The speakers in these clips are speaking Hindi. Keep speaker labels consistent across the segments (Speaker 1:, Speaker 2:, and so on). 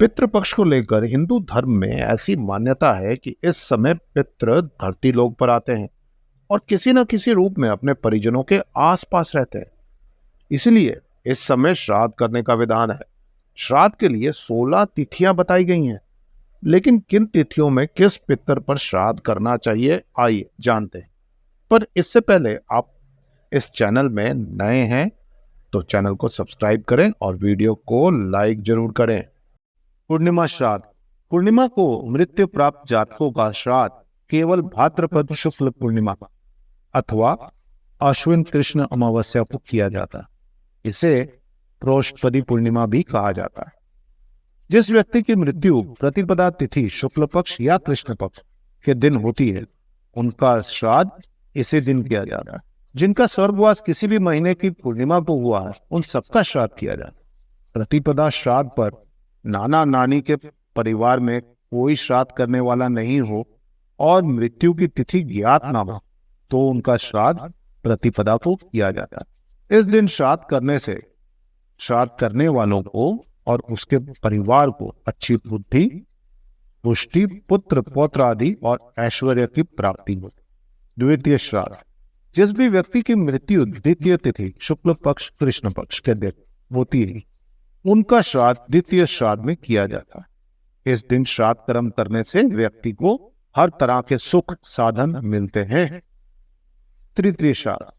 Speaker 1: पितृपक्ष को लेकर हिंदू धर्म में ऐसी मान्यता है कि इस समय पितृ धरती लोक पर आते हैं और किसी न किसी रूप में अपने परिजनों के आसपास रहते हैं। इसलिए इस समय श्राद्ध करने का विधान है। श्राद्ध के लिए 16 तिथियां बताई गई हैं, लेकिन किन तिथियों में किस पितर पर श्राद्ध करना चाहिए, आइए जानते हैं। पर इससे पहले आप इस चैनल में नए हैं तो चैनल को सब्सक्राइब करें और वीडियो को लाइक जरूर करें। पूर्णिमा श्राद्ध। पूर्णिमा को मृत्यु प्राप्त जातकों का श्राद्ध केवल भाद्रपद शुक्ल पूर्णिमा अथवा अश्विन कृष्ण अमावस्या को किया जाता है। इसे प्रोष्पदी पूर्णिमा भी कहा जाता है। जिस व्यक्ति की मृत्यु प्रतिपदा तिथि शुक्ल पक्ष या कृष्ण पक्ष के दिन होती है, उनका श्राद्ध इसी दिन किया जाता है। जिनका स्वर्गवास किसी भी महीने की पूर्णिमा को हुआ है, उन सबका श्राद्ध किया जाता है। प्रतिपदा श्राद्ध पर नाना नानी के परिवार में कोई श्राद्ध करने वाला नहीं हो और मृत्यु की तिथि ज्ञात ना हो, तो उनका श्राद्ध प्रतिपदा को किया जाता है। इस दिन श्राद्ध करने से श्राद्ध करने वालों को और उसके परिवार को अच्छी बुद्धि, पुष्टि, पुत्र पौत्र आदि और ऐश्वर्य की प्राप्ति होती। द्वितीय श्राद्ध। जिस भी व्यक्ति की मृत्यु द्वितीय तिथि शुक्ल पक्ष कृष्ण पक्ष के दिन होती है, उनका श्राद्ध द्वितीय श्राद्ध में किया जाता है। इस दिन श्राद्ध कर्म करने से व्यक्ति को हर तरह के सुख साधन मिलते हैं। तृतीय श्राद्ध।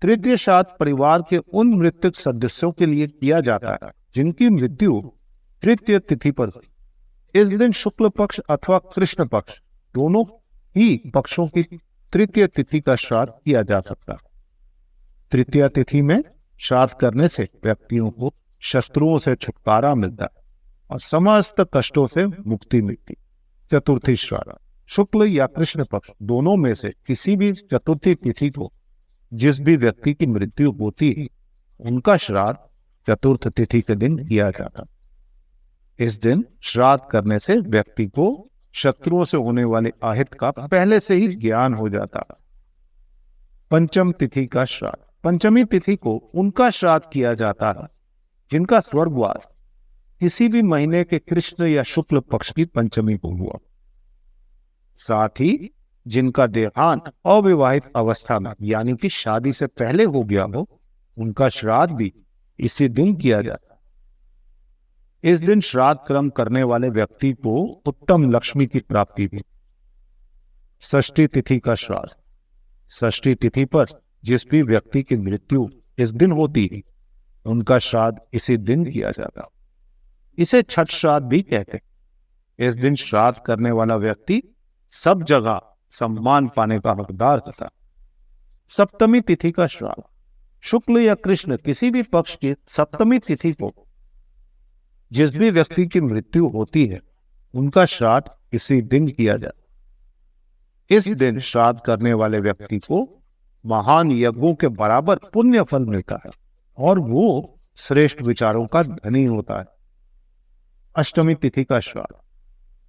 Speaker 1: तृतीय श्राद्ध परिवार के उन मृतक सदस्यों के लिए किया जाता है जिनकी मृत्यु तृतीय तिथि पर हुई। इस दिन शुक्ल पक्ष अथवा कृष्ण पक्ष दोनों ही पक्षों की तृतीय तिथि का श्राद्ध किया जा सकता है। तृतीय तिथि में श्राद्ध करने से व्यक्तियों को शत्रुओं से छुटकारा मिलता है और समस्त कष्टों से मुक्ति मिलती। चतुर्थी श्राद्ध। शुक्ल या कृष्ण पक्ष दोनों में से किसी भी चतुर्थी तिथि को जिस भी व्यक्ति की मृत्यु होती है, उनका श्राद्ध चतुर्थ तिथि के दिन किया जाता है। इस दिन श्राद्ध करने से व्यक्ति को शत्रुओं से होने वाले अहित का पहले से ही ज्ञान हो जाता है। पंचम तिथि का श्राद्ध। पंचमी तिथि को उनका श्राद्ध किया जाता है जिनका स्वर्गवास किसी भी महीने के कृष्ण या शुक्ल पक्ष की पंचमी को हुआ, साथ ही जिनका देहांत अविवाहित अवस्था में यानी कि शादी से पहले हो गया हो, उनका श्राद्ध भी इसी दिन किया जाता है। इस दिन श्राद्ध कर्म करने वाले व्यक्ति को उत्तम लक्ष्मी की प्राप्ति हुई। षष्ठी तिथि का श्राद्ध। षष्ठी तिथि पर जिस भी व्यक्ति की मृत्यु इस दिन होती है, उनका श्राद्ध इसी दिन किया जाता। इसे छठ श्राद्ध भी कहते हैं। इस दिन श्राद्ध करने वाला व्यक्ति सब जगह सम्मान पाने का हकदार होता। सप्तमी तिथि का श्राद्ध। शुक्ल या कृष्ण किसी भी पक्ष की सप्तमी तिथि को जिस भी व्यक्ति की मृत्यु होती है, उनका श्राद्ध इसी दिन किया जाता। इस दिन श्राद्ध करने वाले व्यक्ति को महान यज्ञों के बराबर पुण्य फल मिलता है और वो श्रेष्ठ विचारों का धनी होता है। अष्टमी तिथि का श्राद्ध।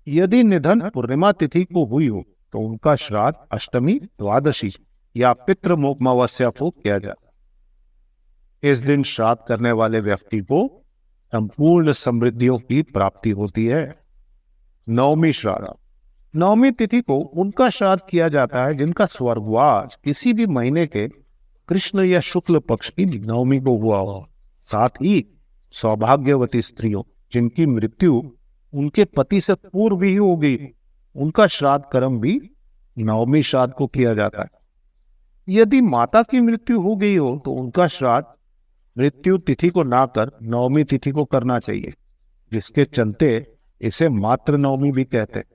Speaker 1: यदि निधन पूर्णिमा तिथि को हुई हो, तो उनका श्राद्ध अष्टमी, द्वादशी या पितृमोक्षामावस्या को किया जाता है। इस दिन श्राद्ध करने वाले व्यक्ति को संपूर्ण समृद्धियों की प्राप्ति होती है। नवमी श्राद्ध। नवमी तिथि को उनका श्राद्ध किया जाता है जिनका स्वर्गवास किसी भी महीने के कृष्ण या शुक्ल पक्ष की नवमी को हुआ हो, साथ ही सौभाग्यवती स्त्रियों जिनकी मृत्यु उनके पति से पूर्व भी हो गई, उनका श्राद्ध कर्म भी नवमी श्राद्ध को किया जाता है। यदि माता की मृत्यु हो गई हो, तो उनका श्राद्ध मृत्यु तिथि को ना कर नवमी तिथि को करना चाहिए, जिसके चलते इसे मातृ नवमी भी कहते हैं।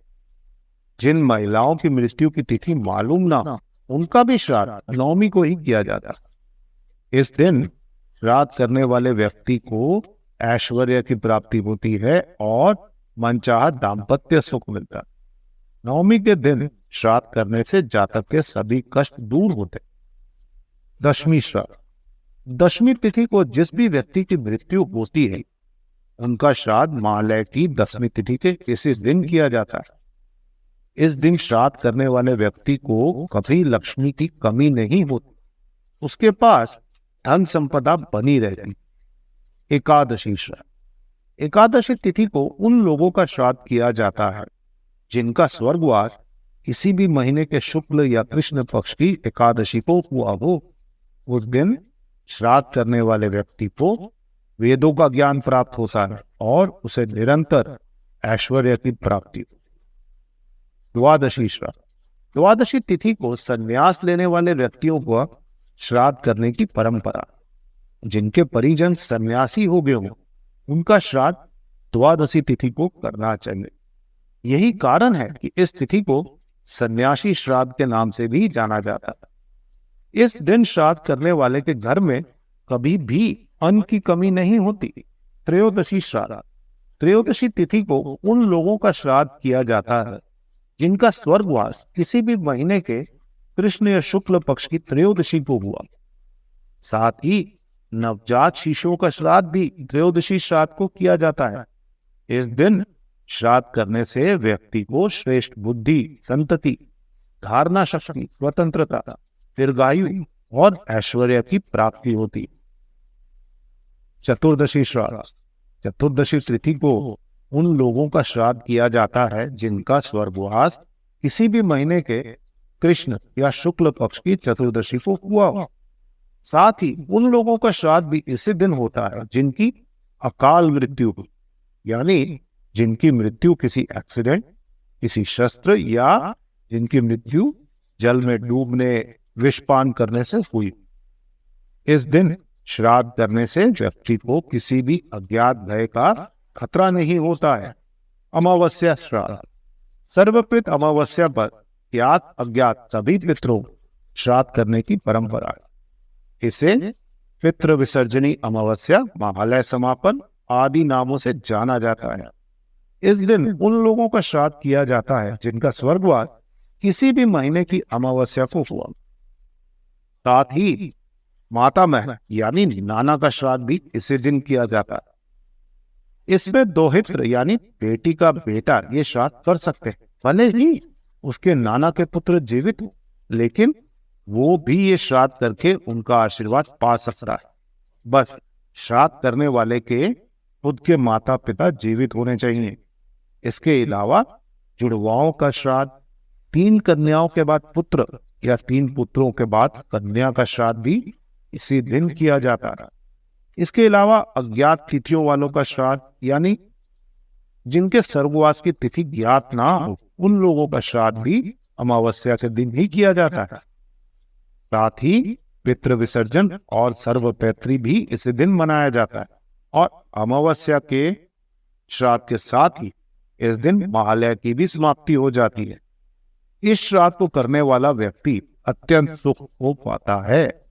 Speaker 1: जिन महिलाओं की मृत्यु की तिथि मालूम ना, उनका भी श्राद्ध नवमी को ही किया जाता है। इस दिन श्राद्ध करने वाले व्यक्ति को ऐश्वर्य की प्राप्ति होती है और मनचाहा दाम्पत्य सुख मिलता है। नवमी के दिन श्राद्ध करने से जातक के सभी कष्ट दूर होते। दशमी श्राद्ध। दशमी तिथि को जिस भी व्यक्ति की मृत्यु होती है, उनका श्राद्ध महालय की दशमी तिथि के इसी दिन किया जाता है। इस दिन श्राद्ध करने वाले व्यक्ति को कभी लक्ष्मी की कमी नहीं होती, उसके पास धन संपदा बनी रहती। एकादशी श्राद्ध। एकादशी तिथि को उन लोगों का श्राद्ध किया जाता है जिनका स्वर्गवास किसी भी महीने के शुक्ल या कृष्ण पक्ष की एकादशी को हुआ हो। उस दिन श्राद्ध करने वाले व्यक्ति को वेदों का ज्ञान प्राप्त होता है और उसे निरंतर ऐश्वर्य की प्राप्ति होती है। द्वादशी श्राद्ध। द्वादशी तिथि को संन्यास लेने वाले व्यक्तियों को श्राद्ध करने की परंपरा। जिनके परिजन सन्यासी हो गए हों उनका श्राद्ध द्वादशी तिथि को करना चाहिए। यही कारण है कि इस तिथि को सन्यासी श्राद्ध के नाम से भी जाना जाता है। इस दिन श्राद्ध करने वाले के घर में कभी भी अन्न की कमी नहीं होती। त्रयोदशी श्राद्ध। त्रयोदशी तिथि को उन लोगों का श्राद्ध किया जाता है जिनका स्वर्गवास किसी भी महीने के कृष्ण या शुक्ल पक्ष की त्रयोदशी को हुआ। साथ ही नवजात शिशुओं का श्राद्ध भी त्रयोदशी श्राद्ध को किया जाता है। इस दिन श्राद्ध करने से व्यक्ति को श्रेष्ठ बुद्धि, संतति, धारणा शक्ति, स्वतंत्रता, दीर्घायु और ऐश्वर्य की प्राप्ति होती। चतुर्दशी श्राद्ध। चतुर्दशी तिथि को उन लोगों का श्राद्ध किया जाता है जिनका स्वर्गवास किसी भी महीने के कृष्ण या शुक्ल पक्ष की चतुर्दशी को हुआ। साथ ही उन लोगों का श्राद्ध भी इसी दिन होता है जिनकी अकाल मृत्यु हुई, यानी जिनकी मृत्यु किसी एक्सीडेंट, किसी शस्त्र या जिनकी मृत्यु जल में डूबने, विषपान करने से हुई। इस दिन श्राद्ध करने से व्यक्ति को किसी भी अज्ञात भय का खतरा नहीं होता है। अमावस्या श्राद्ध। सर्वप्रत अमावस्या पर ज्ञात अज्ञात सभी पितरों श्राद्ध करने की परंपरा है। इसे पितृ विसर्जनी अमावस्या, महालय समापन आदि नामों से जाना जाता है। इस दिन उन लोगों का श्राद्ध किया जाता है जिनका स्वर्गवास किसी भी महीने की अमावस्या को हुआ। साथ ही मातामह यानी नाना का श्राद्ध भी इसी दिन किया जाता है। इसमें दोहित्र यानी बेटी का बेटा ये श्राद्ध कर सकते हैं, भले ही उसके नाना के पुत्र जीवित हो, लेकिन वो भी ये श्राद्ध करके उनका आशीर्वाद पा सकता है। बस श्राद्ध करने वाले के खुद के माता पिता जीवित होने चाहिए। इसके अलावा जुड़वाओं का श्राद्ध, 3 कन्याओं के बाद पुत्र या 3 पुत्रों के बाद कन्या का श्राद्ध भी इसी दिन किया जाता है। इसके अलावा अज्ञात तिथियों वालों का श्राद्ध, यानी जिनके स्वर्गवास की तिथि ज्ञात ना हो, उन लोगों का श्राद्ध भी अमावस्या के दिन ही किया जाता है। साथ ही पितृ विसर्जन और सर्वपैतृ भी इसी दिन मनाया जाता है। और अमावस्या के श्राद्ध के साथ ही इस दिन महालय की भी समाप्ति हो जाती है। इस श्राद्ध को करने वाला व्यक्ति अत्यंत सुख हो पाता है।